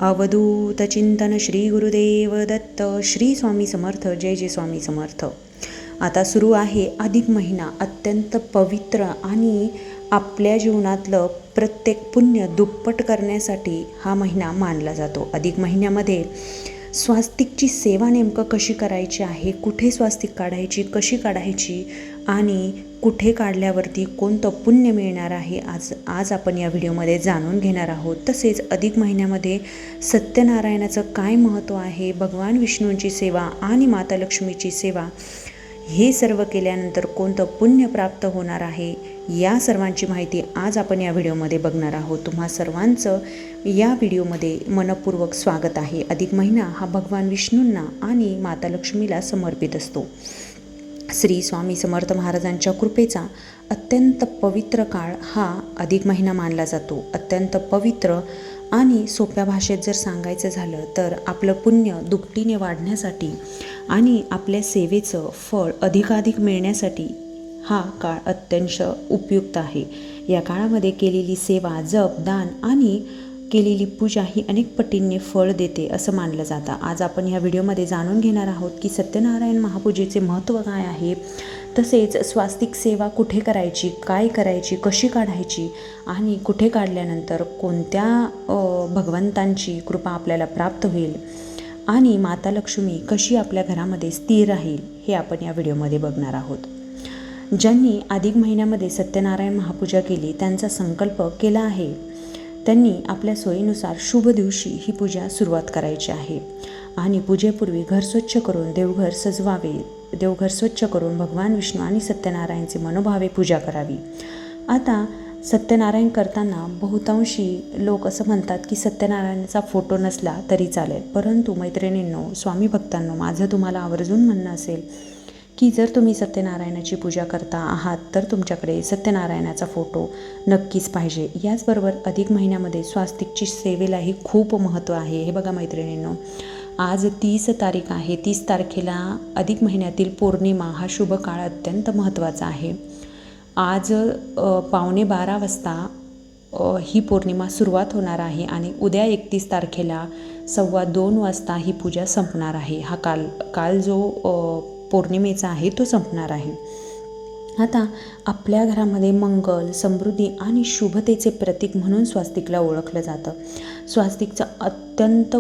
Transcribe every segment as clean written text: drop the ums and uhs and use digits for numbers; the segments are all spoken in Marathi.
अवधूत चिंतन श्री गुरुदेव दत्त. श्री स्वामी समर्थ. जय जय स्वामी समर्थ. आता सुरू आहे अधिक महिना. अत्यंत पवित्र आणि आपल्या जीवनातलं प्रत्येक पुण्य दुप्पट करण्यासाठी हा महिना मानला जातो. अधिक महिन्यामध्ये स्वास्तिकची सेवा नेमकं कशी करायची आहे, कुठे स्वास्तिक काढायची, कशी काढायची आणि कुठे काढल्यावरती कोणतं पुण्य मिळणार आहे, आज आपण या व्हिडिओमध्ये जाणून घेणार आहोत. तसेच अधिक महिन्यामध्ये सत्यनारायणाचं काय महत्त्व आहे, भगवान विष्णूंची सेवा आणि माता लक्ष्मीची सेवा हे सर्व केल्यानंतर कोणतं पुण्य प्राप्त होणार आहे, या सर्वांची माहिती आज आपण या व्हिडिओमध्ये बघणार आहोत. तुम्हा सर्वांचं या व्हिडिओमध्ये मनपूर्वक स्वागत आहे. अधिक महिना हा भगवान विष्णूंना आणि माता लक्ष्मीला समर्पित असतो. श्री स्वामी समर्थ महाराजांच्या कृपेचा अत्यंत पवित्र काळ हा अधिक महिना मानला जातो. अत्यंत पवित्र आणि सोप्या भाषेत जर सांगायचं झालं तर आपलं पुण्य दुपटीने वाढण्यासाठी आणि आपल्या सेवेचं फळ अधिकाधिक मिळण्यासाठी हा काळ अत्यंत उपयुक्त आहे. या काळामध्ये केलेली सेवा, जप, दान आणि केलेली पूजा ही अनेक पटींनी फळ देते असं मानलं जातं. आज आपण ह्या व्हिडिओमध्ये जाणून घेणार आहोत की सत्यनारायण महापूजेचे महत्त्व काय आहे, तसेच स्वास्तिक सेवा कुठे करायची, काय करायची, कशी काढायची आणि कुठे काढल्यानंतर कोणत्या भगवंतांची कृपा आपल्याला प्राप्त होईल आणि माता लक्ष्मी कशी आपल्या घरामध्ये स्थिर राहील, हे आपण या व्हिडिओमध्ये बघणार आहोत. ज्यांनी अधिक महिन्यामध्ये सत्यनारायण महापूजा केली, त्यांचा संकल्प केला आहे, त्यांनी आपल्या सोयीनुसार शुभ दिवशी ही पूजा सुरुवात करायची आहे आणि पूजेपूर्वी घर स्वच्छ करून देवघर सजवावे. देवघर स्वच्छ करून भगवान विष्णू आणि सत्यनारायणचे मनोभावे पूजा करावी. आता सत्यनारायण करताना बहुतांशी लोक असं म्हणतात की सत्यनारायणाचा फोटो नसला तरी चालेल, परंतु मैत्रिणींनो, स्वामी भक्तांनो, माझं तुम्हाला आवर्जून म्हणणं असेल की जर तुम्ही सत्यनारायणाची पूजा करता आहात तर तुमच्याकडे सत्यनारायणाचा फोटो नक्कीच पाहिजे. याचबरोबर अधिक महिन्यामध्ये स्वास्तिकची सेवेलाही खूप महत्त्व आहे. हे बघा मैत्रिणींनो, आज 30 तारीख आहे. 30 तारखेला अधिक महिन्यातील पौर्णिमा हा शुभ काळ अत्यंत महत्त्वाचा आहे. आज 11:15 वाजता ही पौर्णिमा सुरुवात होणार आहे आणि उद्या 31 तारखेला 2:15 वाजता ही पूजा संपणार आहे. हा काल जो पौर्णिमेचा आहे तो संपणार आहे. आता आपल्या घरामध्ये मंगल, समृद्धी आणि शुभतेचे प्रतीक म्हणून स्वास्तिकला ओळखलं जातं. स्वास्तिकचं अत्यंत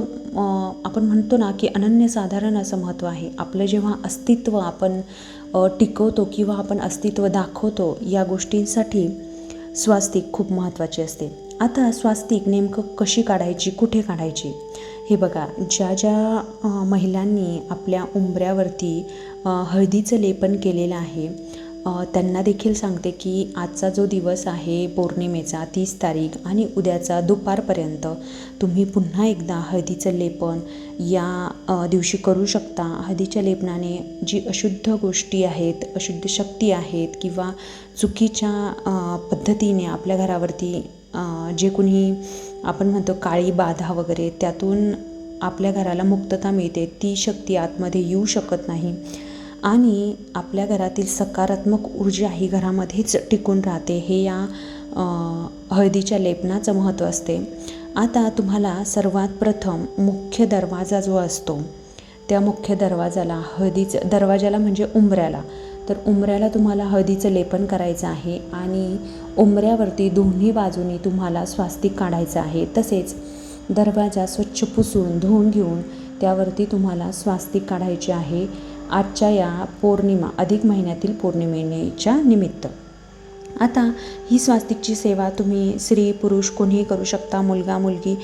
आपण म्हणतो ना की अनन्यसाधारण असं महत्त्व आहे. आपलं जेव्हा अस्तित्व आपण टिकवतो किंवा आपण अस्तित्व दाखवतो, या गोष्टींसाठी स्वास्तिक खूप महत्त्वाची असते. आता स्वास्तिक नेमकं कशी काढायची, कुठे काढायची, हे बघा. ज्या महिलांनी आपल्या उंबऱ्यावरती हळदीचं लेपन केलेलं आहे त्यांना देखील सांगते की आजचा जो दिवस आहे पौर्णिमेचा 30 तारीख आणि उद्याचा दुपारपर्यंत तुम्ही पुन्हा एकदा हळदीचं लेपन या दिवशी करू शकता. हळदीच्या लेपनाने जी अशुद्ध गोष्टी आहेत, अशुद्ध शक्ती आहेत किंवा चुकीच्या पद्धतीने आपल्या घरावरती जे कोणी आपण म्हणतो काळी बाधा वगैरे, त्यातून आपल्या घराला मुक्तता मिळते. ती शक्ती आतमध्ये येऊ शकत नाही आणि आपल्या घरातील सकारात्मक ऊर्जा ही घरामध्येच टिकून राहते. हे या हळदीच्या लेपनाचं महत्त्व असते. आता तुम्हाला सर्वात प्रथम मुख्य दरवाजा जो असतो, त्या मुख्य दरवाजाला दरवाजाला म्हणजे उंबऱ्याला, तर उंबऱ्याला तुम्हाला हळदीचं लेपन करायचं आहे आणि उंबऱ्यावरती दोन्ही बाजूनी तुम्हाला स्वास्तिक काढायचं आहे. तसेच दरवाजा स्वच्छ पुसून धुवून घेऊन त्यावरती तुम्हाला स्वास्तिक काढायचे आहे आजच्या या पौर्णिमा, अधिक महिन्यातील पौर्णिमेच्या निमित्त. आता ही स्वास्तिकची सेवा तुम्ही स्त्री पुरुष कोणीही करू शकता, मुलगा मुलगी.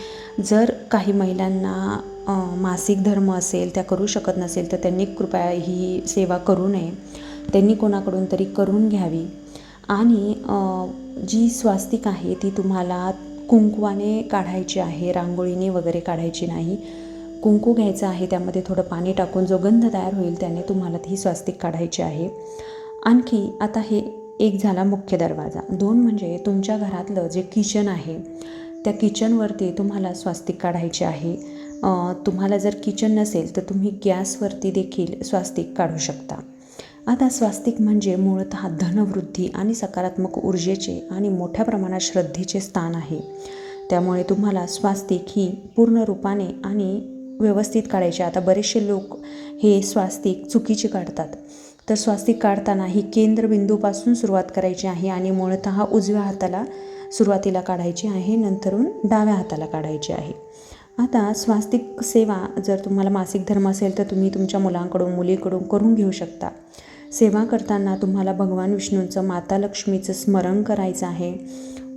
जर काही महिलांना मासिक धर्म असेल, त्या करू शकत नसेल तर त्यांनी कृपया ही सेवा करू नये. त्यांनी कोणाकडून तरी करून घ्यावी. आणि जी स्वास्तिक आहे ती तुम्हाला कुंकवाने काढायची आहे, रांगोळीने वगैरे काढायची नाही. कुंकू घ्यायचं आहे, त्यामध्ये थोडं पाणी टाकून जो गंध तयार होईल त्याने तुम्हाला ही स्वास्तिक काढायची आहे. आणखी आता हे एक झाला मुख्य दरवाजा. 2 म्हणजे तुमच्या घरातलं जे किचन आहे, त्या किचनवरती तुम्हाला स्वास्तिक काढायचे आहे. तुम्हाला जर किचन नसेल तर तुम्ही गॅसवरती देखील स्वास्तिक काढू शकता. आता स्वास्तिक म्हणजे मूळतः धनवृद्धी आणि सकारात्मक ऊर्जेचे आणि मोठ्या प्रमाणात श्रद्धेचे स्थान आहे. त्यामुळे तुम्हाला स्वास्तिक ही पूर्ण रूपाने आणि व्यवस्थित काढायची. आता बरेचसे लोक हे स्वास्तिक चुकीचे काढतात. तर स्वास्तिक काढताना ही केंद्रबिंदूपासून सुरुवात करायची आहे आणि मूळतः उजव्या हाताला सुरुवातीला काढायची आहे, नंतरून डाव्या हाताला काढायची आहे. आता स्वास्तिक सेवा जर तुम्हाला मासिक धर्म असेल तर तुम्ही तुमच्या मुलांकडून मुलीकडून करून घेऊ शकता. सेवा करताना तुम्हाला भगवान विष्णूंचं, माता लक्ष्मीचं स्मरण करायचं आहे.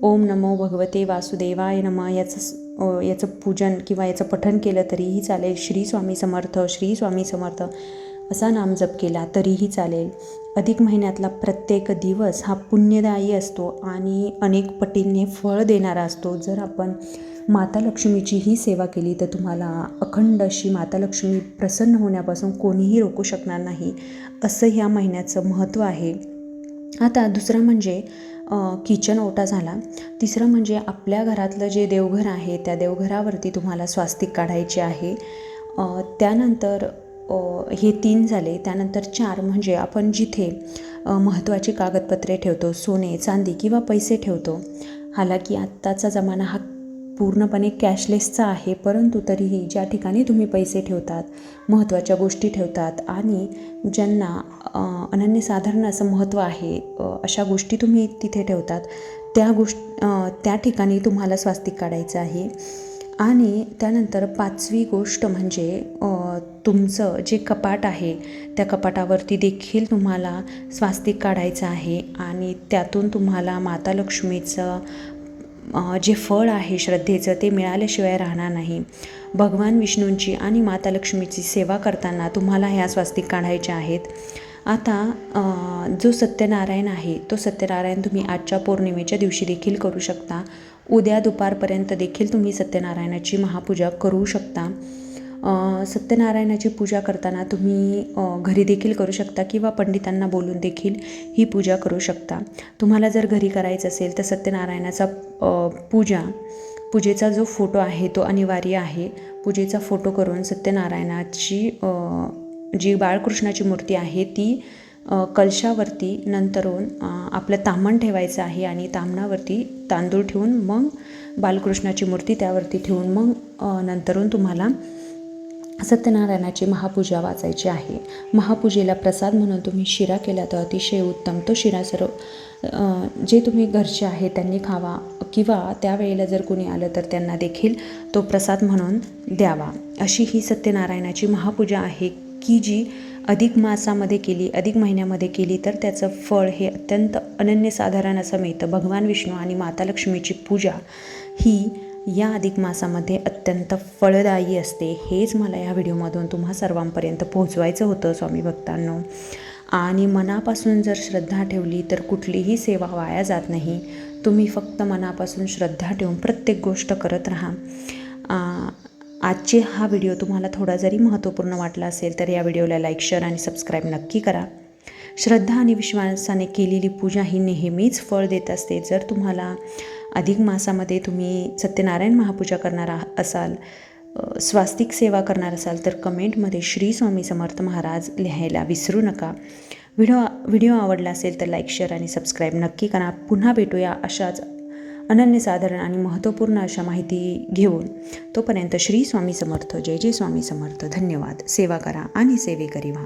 ओम नमो भगवते वासुदेवाय नमः याचं पूजन किंवा याचं पठण केलं तरीही चालेल. श्री स्वामी समर्थ, श्री स्वामी समर्थ असा नामजप केला तरीही चालेल. अधिक महिन्यातला प्रत्येक दिवस हा पुण्यदायी असतो आणि अनेक पटींनी फळ देणारा असतो. जर आपण माता लक्ष्मीची ही सेवा केली तर तुम्हाला अखंड अशी माता लक्ष्मी प्रसन्न होण्यापासून कोणीही रोखू शकणार नाही, असं ह्या महिन्याचं महत्त्व आहे. आता दुसरं म्हणजे किचन ओटा झाला. तिसरं म्हणजे आपल्या घरातलं जे देवघर आहे त्या देवघरावरती तुम्हाला स्वास्तिक काढायचे आहे. त्यानंतर हे 3 झाले. त्यानंतर 4 म्हणजे आपण जिथे महत्त्वाची कागदपत्रे ठेवतो, सोने चांदी किंवा पैसे ठेवतो. हालाकी आत्ताचा जमाना हा पूर्णपणे कॅशलेसचा आहे, परंतु तरीही ज्या ठिकाणी तुम्ही पैसे ठेवतात, महत्त्वाच्या गोष्टी ठेवतात आणि ज्यांना अनन्यसाधारण असं महत्त्व आहे, अशा गोष्टी तुम्ही तिथे ठेवतात, त्या ठिकाणी तुम्हाला स्वास्तिक काढायचं आहे. आणि त्यानंतर 5वी गोष्ट म्हणजे तुमचं जे कपाट आहे त्या कपाटावरती देखील तुम्हाला स्वास्तिक काढायचं आहे आणि त्यातून तुम्हाला माता लक्ष्मीचं जे फळ आहे श्रद्धेचं ते मिळाल्याशिवाय राहणार नाही. भगवान विष्णूंची आणि माता लक्ष्मीची सेवा करताना तुम्हाला ह्या स्वास्तिक काढायच्या आहेत. आता जो सत्यनारायण आहे तो सत्यनारायण तुम्ही आजच्या पौर्णिमेच्या दिवशी देखील करू शकता. उद्या दुपारपर्यंत देखील तुम्ही सत्यनारायणाची महापूजा करू शकता. सत्यनारायणाची पूजा करताना तुम्ही घरी देखील करू शकता किंवा पंडितांना बोलून देखील ही पूजा करू शकता. तुम्हाला जर घरी करायचं असेल तर सत्यनारायणाचा पूजेचा जो फोटो आहे तो अनिवार्य आहे. पूजेचा फोटो करून सत्यनारायणाची जी बाळकृष्णाची मूर्ती आहे ती कलशावरती नंतरून आपलं ताम्हण ठेवायचं आहे आणि ताम्हणावरती तांदूळ ठेवून मग बालकृष्णाची मूर्ती त्यावरती ठेवून मग नंतरून तुम्हाला सत्यनारायणाची महापूजा वाचायची आहे. महापूजेला प्रसाद म्हणून तुम्ही शिरा केला तर अतिशय उत्तम. तो शिरा जे तुम्ही घरचे आहे त्यांनी खावा किंवा त्यावेळेला जर कोणी आलं तर त्यांना देखील तो प्रसाद म्हणून द्यावा. अशी ही सत्यनारायणाची महापूजा आहे की जी अधिक मासामध्ये केली, अधिक महिन्यामध्ये केली तर त्याचं फळ हे अत्यंत अनन्यसाधारण असं मिळतं. भगवान विष्णू आणि माता लक्ष्मीची पूजा ही या अधिक मासामध्ये अत्यंत फळदायी असते. हेच मला या व्हिडिओमधून तुम्हा सर्वांपर्यंत पोहोचवायचं होतं स्वामी भक्तांनो. आणि मनापासून जर श्रद्धा ठेवली तर कुठलीही सेवा वाया जात नाही. तुम्ही फक्त मनापासून श्रद्धा ठेवून प्रत्येक गोष्ट करत राहा. आजचे हा व्हिडिओ तुम्हाला थोडा जरी महत्त्वपूर्ण वाटला असेल तर या व्हिडिओला लाईक, शेअर आणि सबस्क्राईब नक्की करा. श्रद्धा आणि विश्वासाने केलेली पूजा ही नेहमीच फळ देत असते. जर तुम्हाला अधिक मासामध्ये तुम्ही सत्यनारायण महापूजा करणार असाल, स्वास्तिक सेवा करणार असाल तर कमेंटमध्ये श्री स्वामी समर्थ महाराज लिहायला विसरू नका. व्हिडिओ आवडला असेल तर लाईक, शेअर आणि सबस्क्राईब नक्की करा. पुन्हा भेटूया अशाच अनन्यसाधारण आणि महत्त्वपूर्ण अशा माहिती घेऊन. तोपर्यंत श्री स्वामी समर्थ. जय जय स्वामी समर्थ. धन्यवाद. सेवा करा आणि सेवेकरी व्हा.